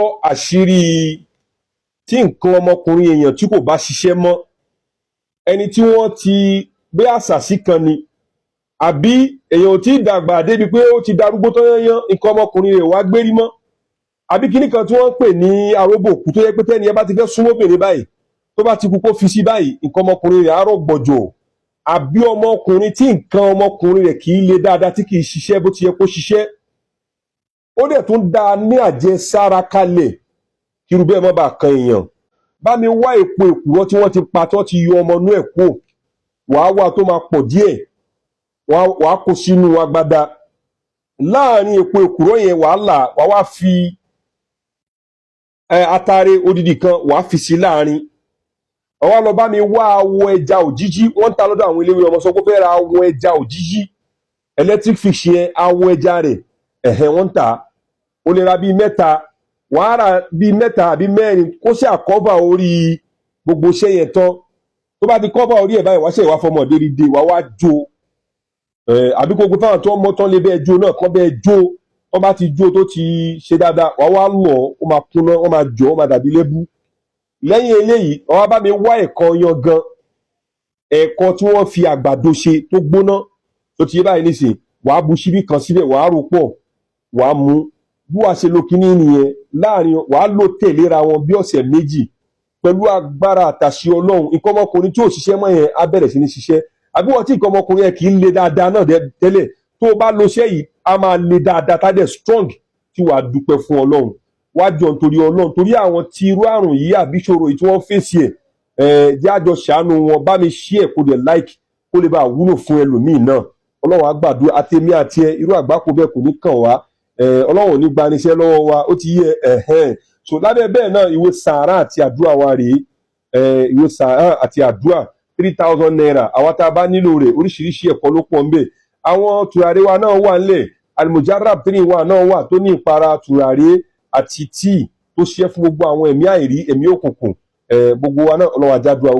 àṣírí tí nǹkan ọmọkùnrin èèyàn tí kò bá ṣiṣẹ́ mọ́, ẹni tí wọ́n ti gbé àṣàsí kan ni, àbí èèyàn ò tí ì dàgbà débi pé ó ti darúgbó tó yányán nǹkan ọmọkùnrin rẹ̀ wá gbérí mọ́, àbí kíní kan tí wọ́n ń pè ní arógbòkú tó yẹ pé tẹ́ni ẹ bá ti fẹ́ súnmọ́ obìnrin báyìí tó bá ti kú kó fi sí báyìí nǹkan ọmọkùnrin rẹ̀ á rọ̀ gbọ̀jọ̀, àbí ọmọkùnrin tí nǹkan ọmọkùnrin rẹ̀ kì í le dáadáa tí kì í ṣiṣẹ́ bó ti yẹ kó ṣiṣẹ́, ó dẹ̀ tún dá ní àjẹsára kalẹ̀ kí irú bẹ́ẹ̀ má bàa kan èèyàn. Bá mi wá èpo èkùrọ́ tí wọ́n ti pa tí wọ́n ti yọ ọmọ inú ẹ̀ kúrò, wàá wá tó máa pọ̀ díẹ̀, wàá kó sínú agbada. Láàárín èpo èkùrọ́ yẹn wàá là, wàá wá fi atare odidi kan wàá fi sí láàárín. Wàá lọ bá mi wá awọ ẹja òjíjí, wọ́n ń ta lọ́dọ̀ àwọn eléwé ọmọ sọ pé fẹ́ ra awọ ẹja òjíjí electric fish yẹn, awọ ẹja rẹ̀ wọ́n ń tà á, ó lè ra bíi mẹ́ta, wàá rà bíi mẹ́ta àbí mẹ́rin kó ṣe àkọ́bà orí gbogbo iṣẹ́ yẹn tán. Tó bá ti kọ́bà orí ẹ̀ báyìí wàá ṣe ìwà fọmọ dérídé, wàá wá jó àbí gbogbo fáwọn tó mọ́ tán lé bẹ́ẹ̀ jó náà kán bẹ́ẹ̀ jó, wọ́n bá ti jó tó ti ṣe dáadáa wàá wá lọ̀ ó máa kúnná, wọ́n máa jọ, ó máa dàbí lébú. Lẹ́yìn eléyìí wọ́n bá mi wá ẹ̀kọ yangan, ẹ̀kọ tí wọ́n fi àgbàdo ṣe tó gbóná tó ti yé báyìí nísìn, wàá bu ṣíbí kan síbẹ̀, wàá rò pọ̀, wàá mú. Bí wàá ṣe lo kinní nìyẹn, láàrin wàá lò tẹ̀léra wọn bí ọ̀sẹ̀ méjì pẹ̀lú agbára àtàṣe Ọlọ́run. Nǹkan ọmọkùnrin tí ò ṣiṣẹ́ mọ́ yẹn á bẹ̀rẹ̀ sí ní ṣiṣẹ́. Àbí wọ́n tí nǹkan ọmọkùnrin yẹn kì í le dáadáa náà tẹ́lẹ̀, tó o bá lo iṣẹ́ yìí á máa le dáadáa, tá dẹ̀ strong, tí wàá dúpẹ́ fún Ọlọ́run. Wá jọ nítorí Ọlọ́run, torí àwọn tí irú àrùn yìí àbí ìṣòro yìí tí wọ́n fèsì jẹ́ àjọ ṣàánú wọn. Bá mi share kó dẹ̀ like kó lè bá wúlò fún ẹlòmíì náà. Ọlọ́run á gbàdúrà, àtèmi àti ẹ irú àgbákò bẹ́ẹ̀ kò ní kàn wá. Ọlọ́run ò ní gbaniṣẹ́ lọ́wọ́ wa, ó ti yẹ so lábẹ́ bẹ́ẹ̀ náà ìwé sàárà àti àdúrà wa rèé, ìwé sàárà àti àdúrà 3,000 naira. Àwa tá a bá nílò rẹ̀ oríṣiríṣi ẹ̀kọ́ ló pọ̀ ńbẹ̀. Àwọn tùràrí wa náà wà ńlẹ̀, Al-Mujarrab 3 wa náà wà tó ní ìpara tùràrí àti tíì tó ṣiṣẹ́ fún gbogbo àwọn ẹ̀mí àìrí, ẹ̀mí òkùnkùn, gbogbo wa náà Ọlọ́run á jádùá.